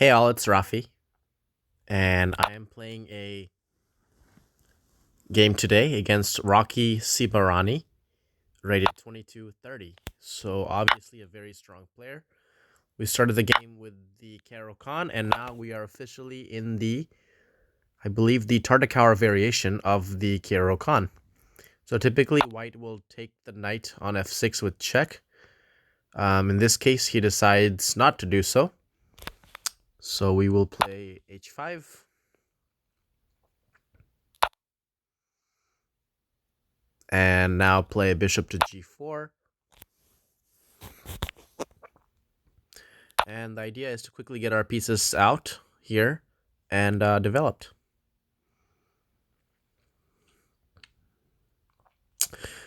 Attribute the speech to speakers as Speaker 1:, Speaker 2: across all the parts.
Speaker 1: Hey all, it's Rafi, and I am playing a game today against Rocky Sibarani, rated 2230. So obviously a very strong player. We started the game with the Caro-Kann, and now we are officially in I believe, the Tartakower variation of the Caro-Kann. So typically white will take the knight on f6 with check. In this case, he decides not to do so. So we will play h5. And now play bishop to g4. And the idea is to quickly get our pieces out here and developed.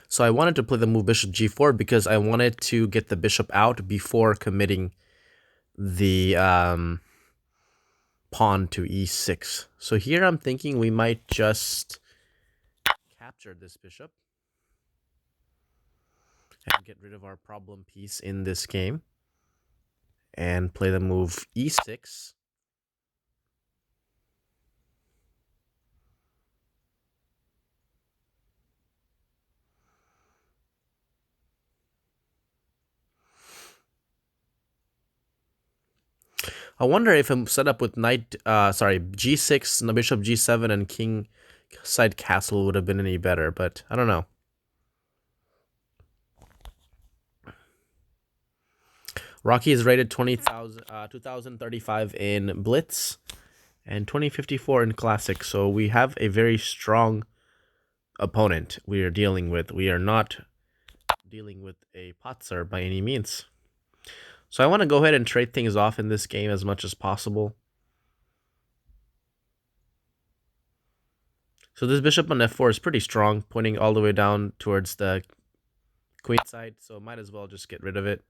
Speaker 1: So I wanted to play the move bishop g4 because I wanted to get the bishop out before committing the pawn to e6. So here I'm thinking we might just capture this bishop and get rid of our problem piece in this game and play the move e6. I wonder if I'm set up with g6, bishop g7, and king side castle would have been any better, but I don't know. Rocky is rated 2035 in Blitz and 2054 in Classic, so we have a very strong opponent we are dealing with. We are not dealing with a Potzer by any means. So I want to go ahead and trade things off in this game as much as possible. So this bishop on f4 is pretty strong, pointing all the way down towards the queen side, so might as well just get rid of it.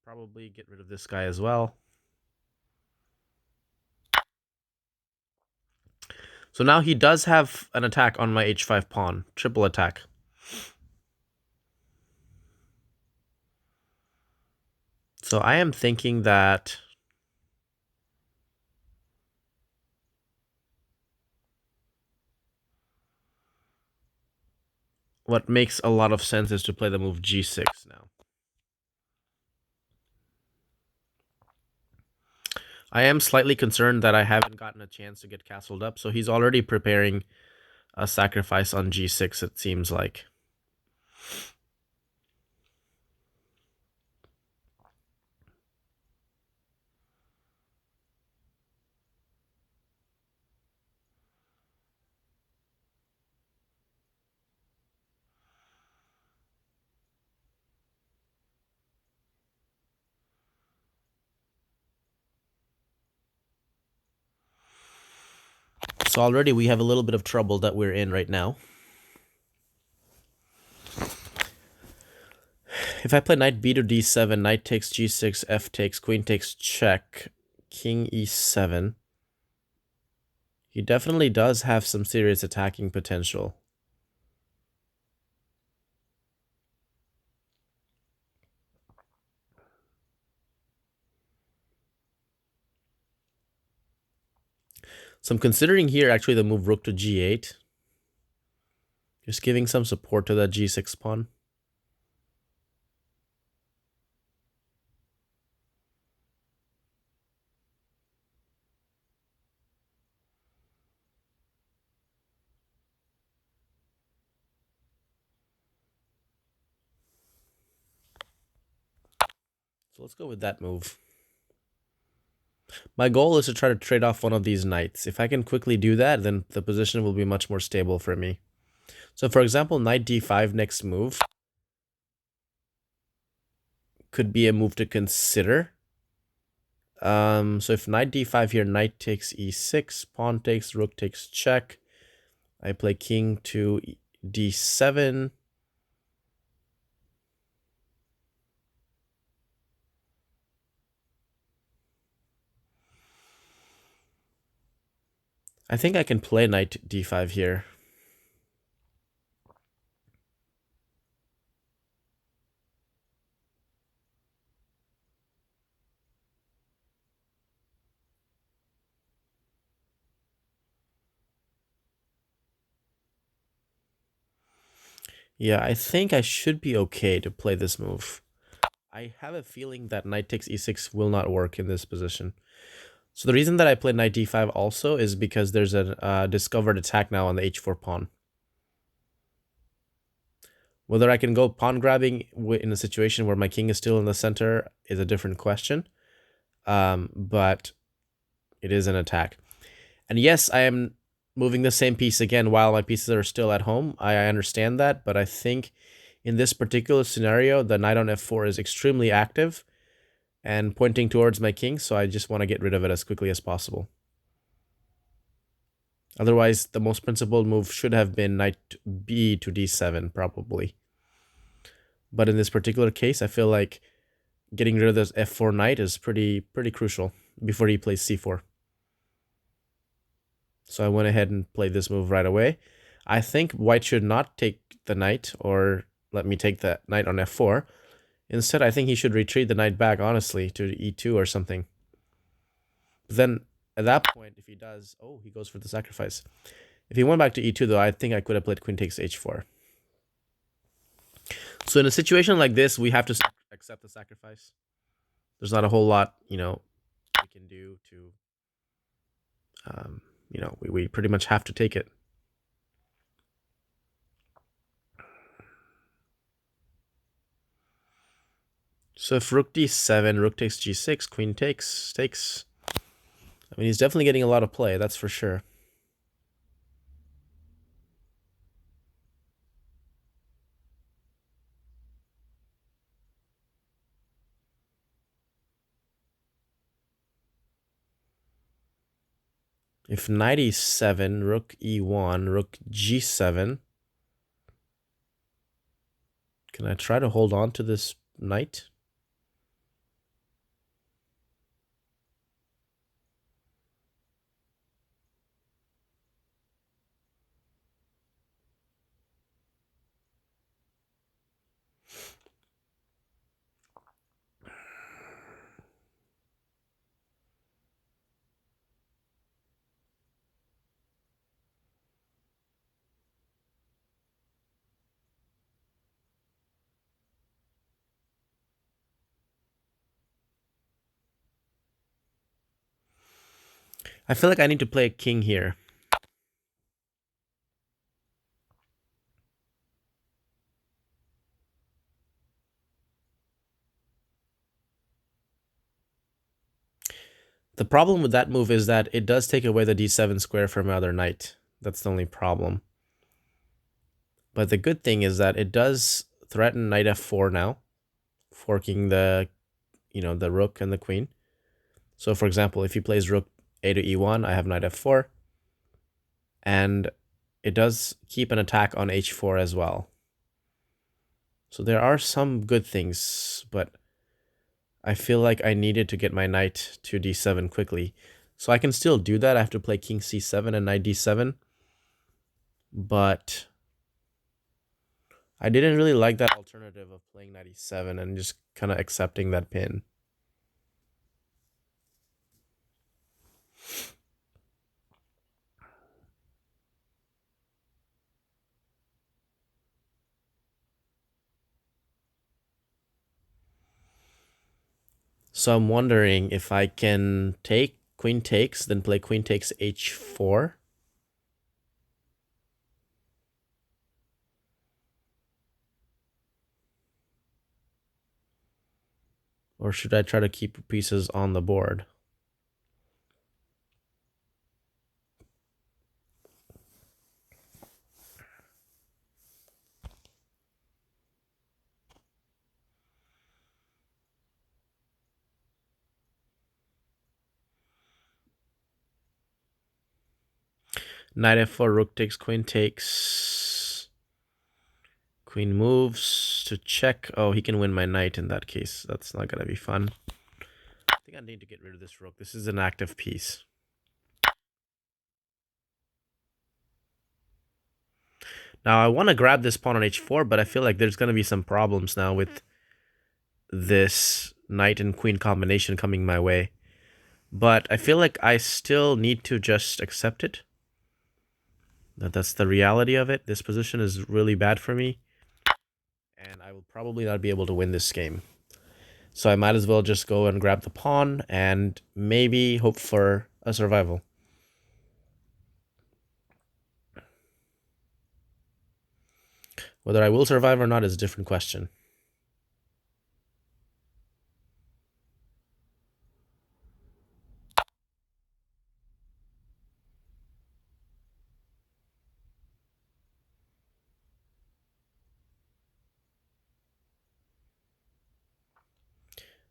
Speaker 1: Probably get rid of this guy as well. So now he does have an attack on my h5 pawn, triple attack. So I am thinking that what makes a lot of sense is to play the move g6 now. I am slightly concerned that I haven't gotten a chance to get castled up, so he's already preparing a sacrifice on g6, it seems like. So already we have a little bit of trouble that we're in right now. If I play knight b to d7, knight takes g6, f takes, queen takes check, king e7, he definitely does have some serious attacking potential. So I'm considering here actually the move rook to g8. Just giving some support to that g6 pawn. So let's go with that move. My goal is to try to trade off one of these knights. If I can quickly do that, then the position will be much more stable for me. So for example, knight d5 next move could be a move to consider. So if knight d5 here, knight takes e6, pawn takes, rook takes check. I play king to d7. I think I can play knight d5 here. Yeah, I think I should be okay to play this move. I have a feeling that knight takes e6 will not work in this position. So the reason that I played knight d5 also is because there's a discovered attack now on the h4 pawn. Whether I can go pawn grabbing in a situation where my king is still in the center is a different question. But it is an attack. And yes, I am moving the same piece again while my pieces are still at home. I understand that, but I think in this particular scenario, the knight on f4 is extremely active and pointing towards my king, so I just want to get rid of it as quickly as possible. Otherwise, the most principled move should have been knight b to d7, probably. But in this particular case, I feel like getting rid of this f4 knight is pretty crucial before he plays c4. So I went ahead and played this move right away. I think white should not take the knight or let me take the knight on f4. Instead, I think he should retreat the knight back, honestly, to e2 or something. But then at that point, if he does, oh, he goes for the sacrifice. If he went back to e2, though, I think I could have played queen takes h4. So in a situation like this, we have to accept the sacrifice. There's not a whole lot, we can do to, we pretty much have to take it. So if rook d7, rook takes g6, queen takes. I mean, he's definitely getting a lot of play, that's for sure. If knight e7, rook e1, rook g7. Can I try to hold on to this knight? I feel like I need to play a king here. The problem with that move is that it does take away the d7 square from my other knight. That's the only problem. But the good thing is that it does threaten knight f4 now, forking the rook and the queen. So for example, if he plays rook a to e1, I have knight f4. And it does keep an attack on h4 as well. So there are some good things, but I feel like I needed to get my knight to d7 quickly. So I can still do that. I have to play king c7 and knight d7. But I didn't really like that alternative of playing knight e7 and just kind of accepting that pin. So I'm wondering if I can take queen takes, then play queen takes h4. Or should I try to keep pieces on the board? Knight f4, rook takes, queen takes. Queen moves to check. Oh, he can win my knight in that case. That's not going to be fun. I think I need to get rid of this rook. This is an active piece. Now, I want to grab this pawn on h4, but I feel like there's going to be some problems now with this knight and queen combination coming my way. But I feel like I still need to just accept it. That's the reality of it. This position is really bad for me. and I will probably not be able to win this game. So I might as well just go and grab the pawn and maybe hope for a survival. Whether I will survive or not is a different question.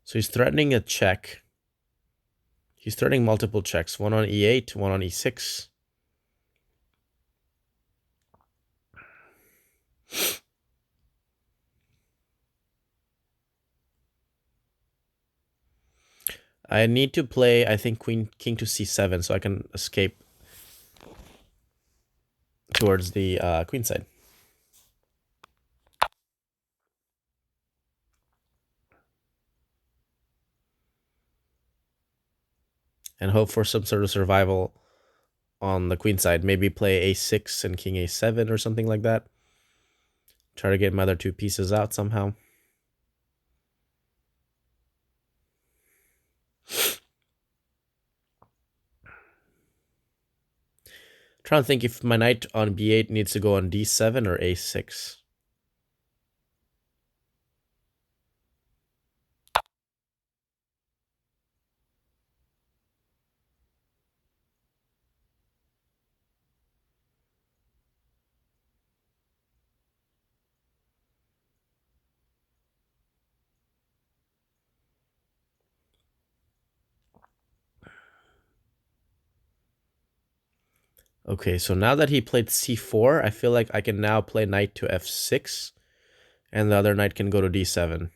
Speaker 1: So he's threatening a check. He's threatening multiple checks. One on e8, one on e6. I need to play, I think, king to c7 so I can escape towards the queen side. And hope for some sort of survival on the queen side. Maybe play a6 and king a7 or something like that. Try to get my other two pieces out somehow. Trying to think if my knight on b8 needs to go on d7 or a6. Okay, so now that he played c4, I feel like I can now play knight to f6, and the other knight can go to d7.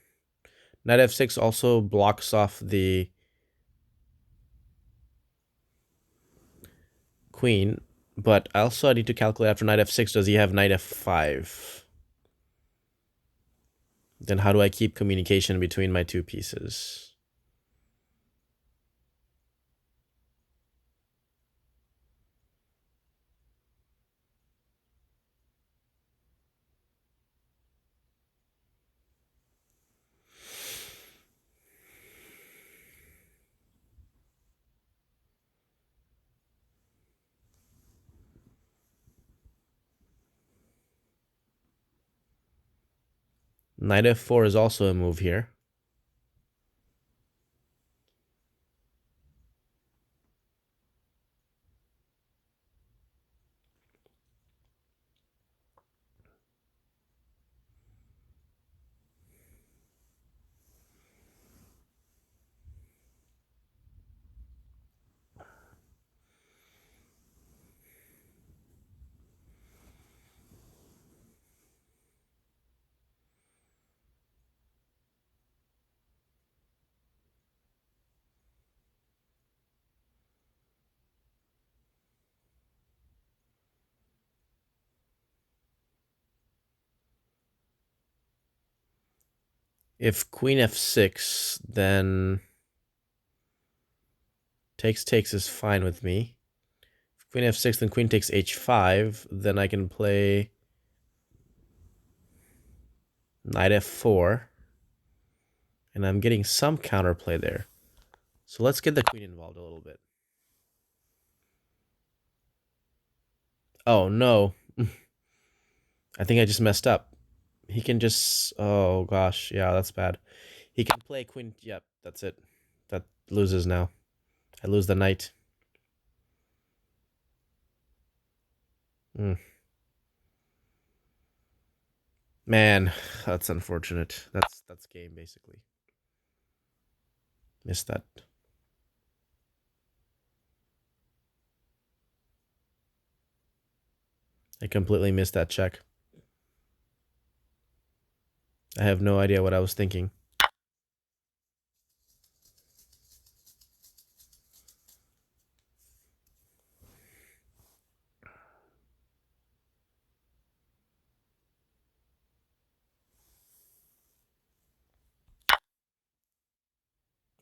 Speaker 1: Knight f6 also blocks off the queen, but also I need to calculate after knight f6, does he have knight f5? Then how do I keep communication between my two pieces? Knight f4 is also a move here. If queen f6, then takes is fine with me. If queen f6, then queen takes h5, then I can play knight f4. And I'm getting some counterplay there. So let's get the queen involved a little bit. Oh, no. I think I just messed up. He can just... Oh, gosh. Yeah, that's bad. He can play queen... Yep, that's it. That loses now. I lose the knight. Man, that's unfortunate. That's game, basically. Missed that. I completely missed that check. I have no idea what I was thinking.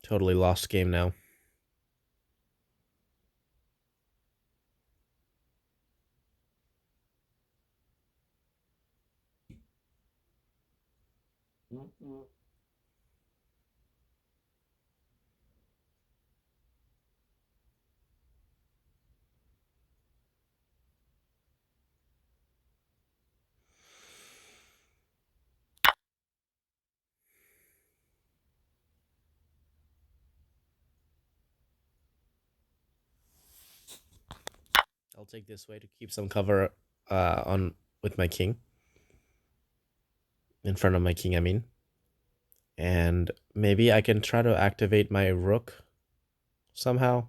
Speaker 1: Totally lost game now. I'll take this way to keep some cover on with my king. In front of my king, I mean. And maybe I can try to activate my rook somehow.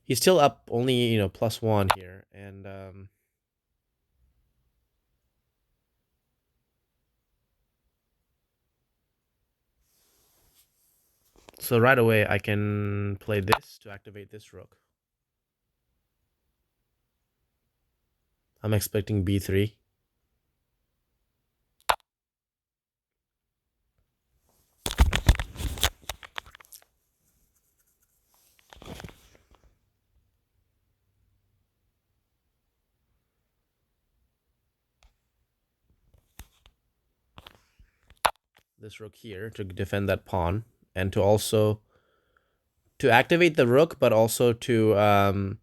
Speaker 1: He's still up only, +1 here. And so right away I can play this to activate this rook. I'm expecting b3. This rook here to defend that pawn, and to also to activate the rook, but also to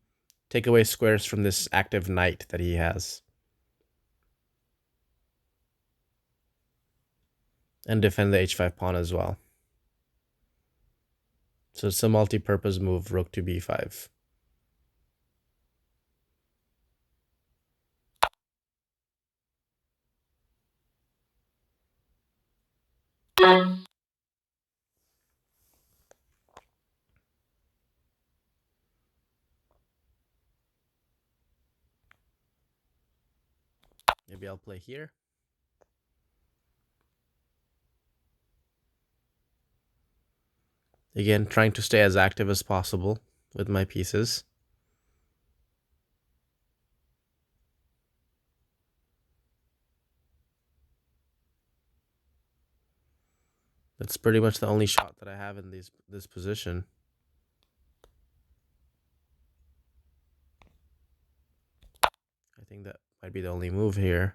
Speaker 1: take away squares from this active knight that he has, and defend the h5 pawn as well. So it's a multi-purpose move, rook to b5. Maybe I'll play here. Again, trying to stay as active as possible with my pieces. That's pretty much the only shot that I have in this position. I think that might be the only move here.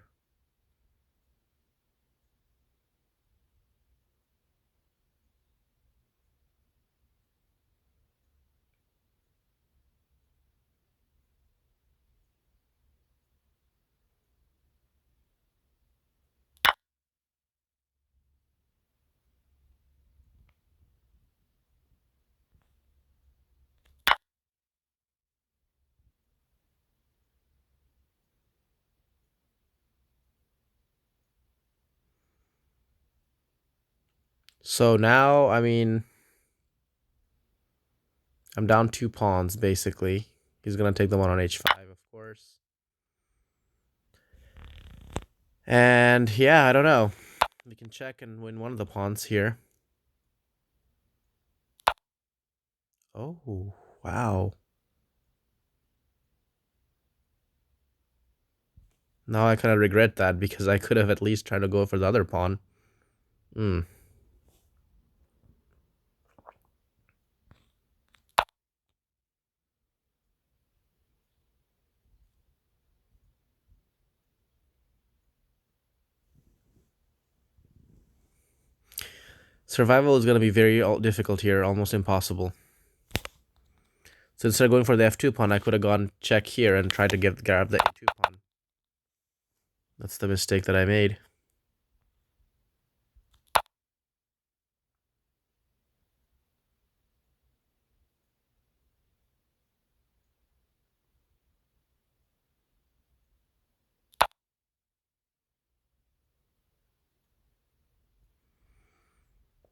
Speaker 1: So now, I mean, I'm down 2 pawns, basically. He's going to take them on h5, of course. And yeah, I don't know. We can check and win one of the pawns here. Oh, wow. Now I kind of regret that, because I could have at least tried to go for the other pawn. Survival is going to be very difficult here, almost impossible. So instead of going for the f2 pawn, I could have gone check here and tried to grab the a2 pawn. That's the mistake that I made.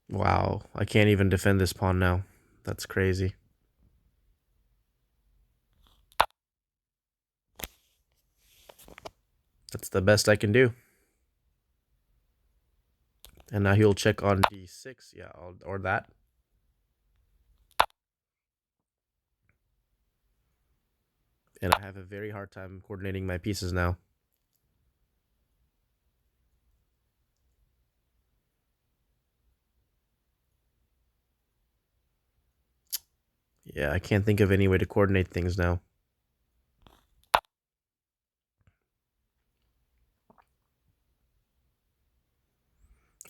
Speaker 1: Wow, I can't even defend this pawn now. That's crazy. That's the best I can do. And now he'll check on d6, yeah, or that. And I have a very hard time coordinating my pieces now. Yeah, I can't think of any way to coordinate things now.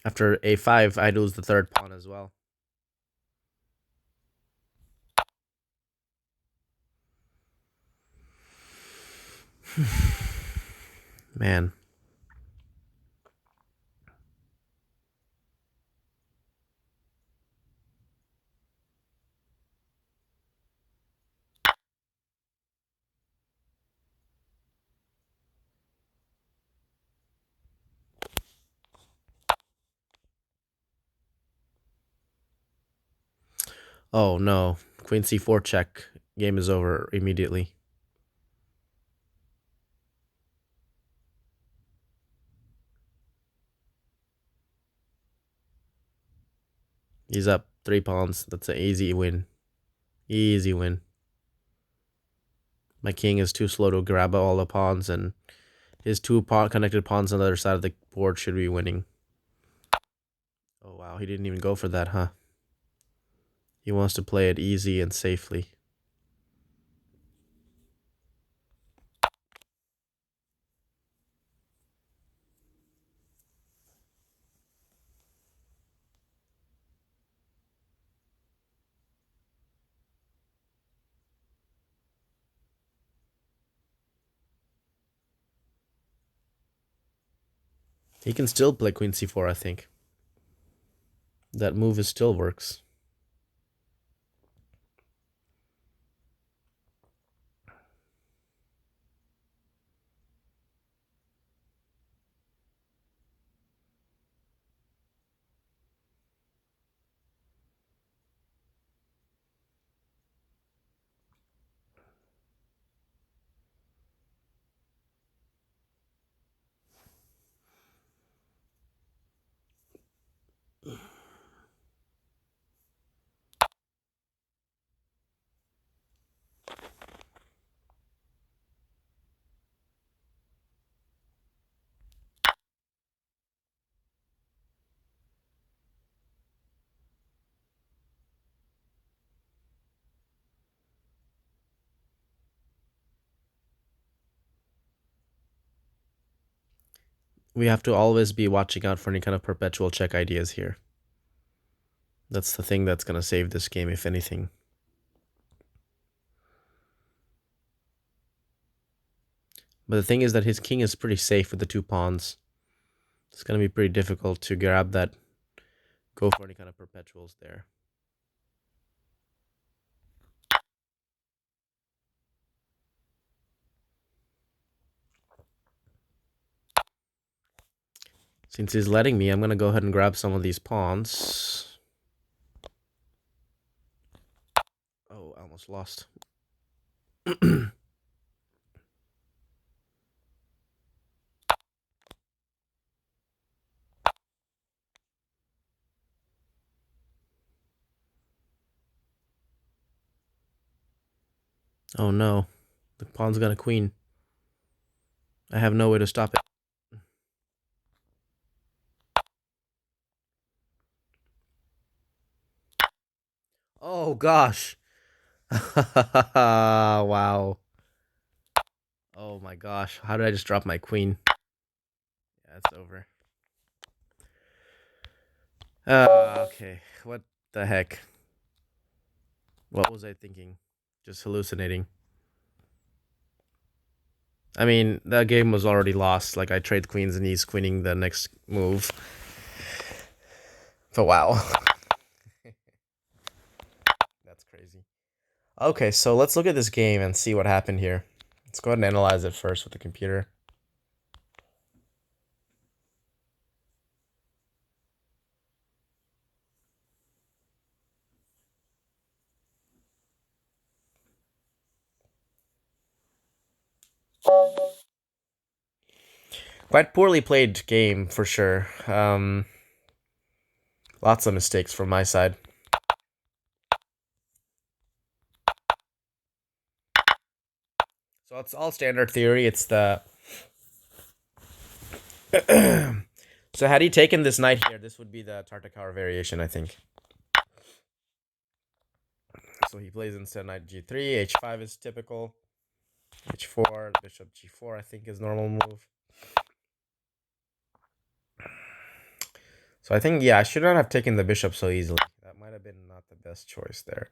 Speaker 1: After a5, I lose the third pawn as well. Man. Oh no. Queen c4 check. Game is over immediately. He's up 3 pawns. That's an easy win. Easy win. My king is too slow to grab all the pawns, and his two connected pawns on the other side of the board should be winning. Oh wow, he didn't even go for that, huh? He wants to play it easy and safely. He can still play queen c4, I think. That move still works. We have to always be watching out for any kind of perpetual check ideas here. That's the thing that's going to save this game, if anything. But the thing is that his king is pretty safe with the 2 pawns. It's going to be pretty difficult to grab that, go for any kind of perpetuals there. Since he's letting me, I'm going to go ahead and grab some of these pawns. Oh, I almost lost. Oh no, the pawn's got a queen. I have no way to stop it. Oh gosh. Wow. Oh my gosh. How did I just drop my queen? Yeah, it's over. Okay. What the heck? What was I thinking? Just hallucinating. I mean, that game was already lost. Like, I trade queens and he's queening the next move. So, wow. That's crazy. Okay, so let's look at this game and see what happened here. Let's go ahead and analyze it first with the computer. Quite poorly played game, for sure. Lots of mistakes from my side. So it's all standard theory. It's the... So had he taken this knight here, this would be the Tartakower variation, I think. So he plays instead knight g3, h5 is typical. h4, bishop g4 I think is normal move. So I think, yeah, I should not have taken the bishop so easily. That might have been not the best choice there.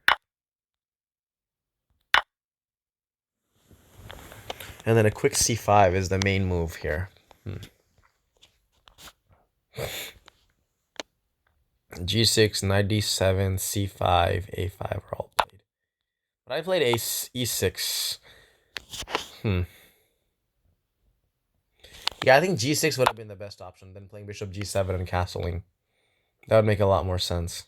Speaker 1: And then a quick c5 is the main move here. G6, knight d7, c5, a5 are all played. But I played e6. Yeah, I think g6 would have been the best option than playing bishop g7 and castling. That would make a lot more sense.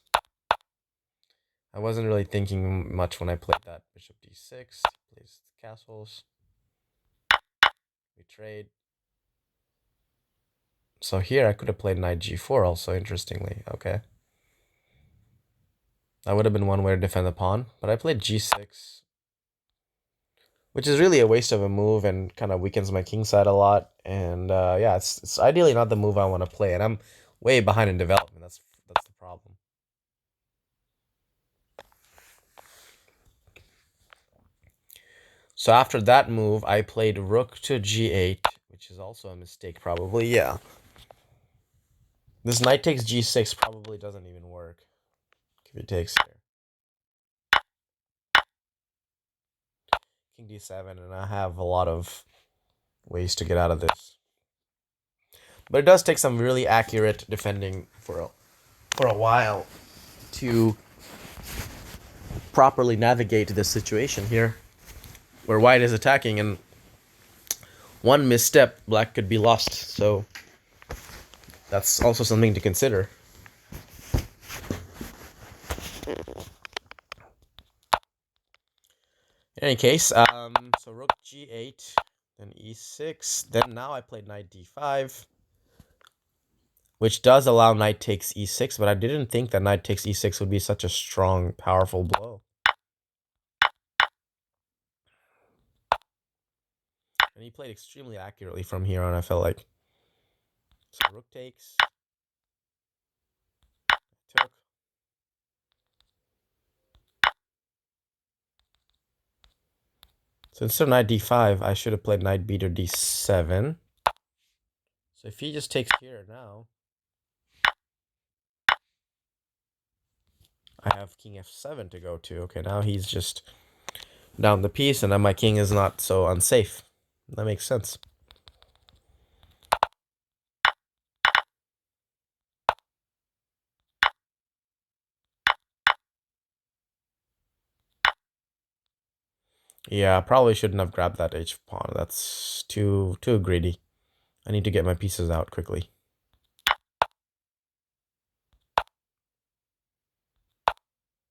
Speaker 1: I wasn't really thinking much when I played that. Bishop d6, plays castles. We trade. So here I could have played knight g4 also, interestingly. Okay. That would have been one way to defend the pawn. But I played g6, which is really a waste of a move and kind of weakens my king side a lot. And yeah, it's ideally not the move I want to play. And I'm way behind in development. That's the problem. So after that move, I played rook to g8, which is also a mistake probably. Yeah. This knight takes g6 probably doesn't even work if he takes here. King d7, and I have a lot of ways to get out of this. But it does take some really accurate defending for a while to properly navigate this situation here, where white is attacking, and one misstep, black could be lost. So that's also something to consider. In any case, so rook g8, then e6, then now I played knight d5, which does allow knight takes e6, but I didn't think that knight takes e6 would be such a strong, powerful blow. And he played extremely accurately from here on, I felt like. So rook takes, took. So instead of knight d5, I should have played knight b to d7. So if he just takes here now, I have king f7 to go to. Okay, now he's just down the piece, and then my king is not so unsafe. That makes sense. Yeah, I probably shouldn't have grabbed that h pawn. That's too greedy. I need to get my pieces out quickly.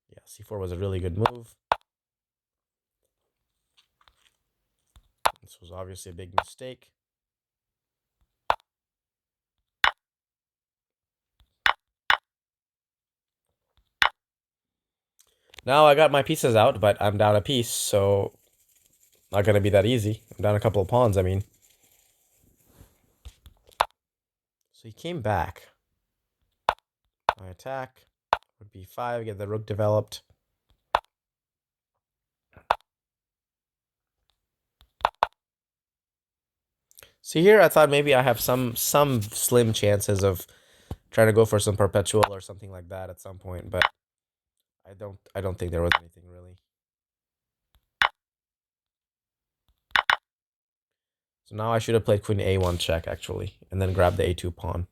Speaker 1: Yeah, c4 was a really good move. This was obviously a big mistake. Now I got my pieces out, but I'm down a piece, so not going to be that easy. I'm down a couple of pawns, I mean. So he came back. I attack. Rook b5, get the rook developed. See here, I thought maybe I have some slim chances of trying to go for some perpetual or something like that at some point, but I don't think there was anything really. So now I should have played queen a1 check actually, and then grab the a2 pawn.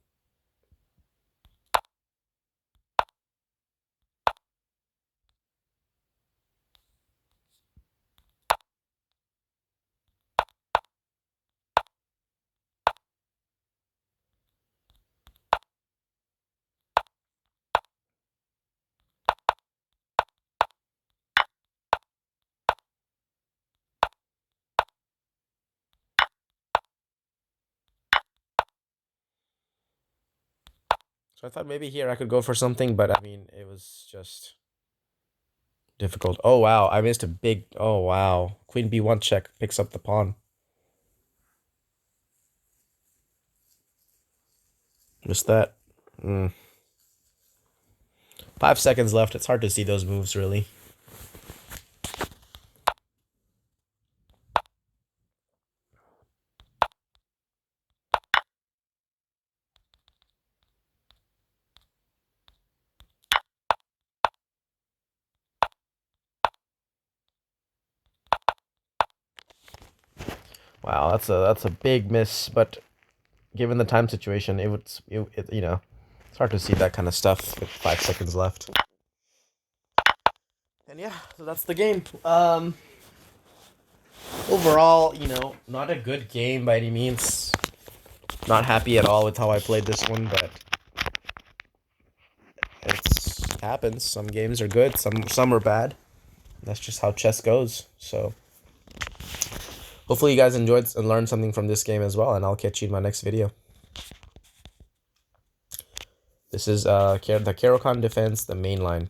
Speaker 1: So I thought maybe here I could go for something, but I mean, it was just difficult. Oh, wow. I missed a big... Oh, wow. Queen b1 check picks up the pawn. Missed that. 5 seconds left. It's hard to see those moves, really. Wow, that's a big miss, but given the time situation, you know, it's hard to see that kind of stuff with 5 seconds left. And yeah, so that's the game. Overall, you know, not a good game by any means. Not happy at all with how I played this one, but it happens. Some games are good, some are bad. That's just how chess goes. So hopefully you guys enjoyed and learned something from this game as well, and I'll catch you in my next video. This is the Caro-Kann Defense, the main line.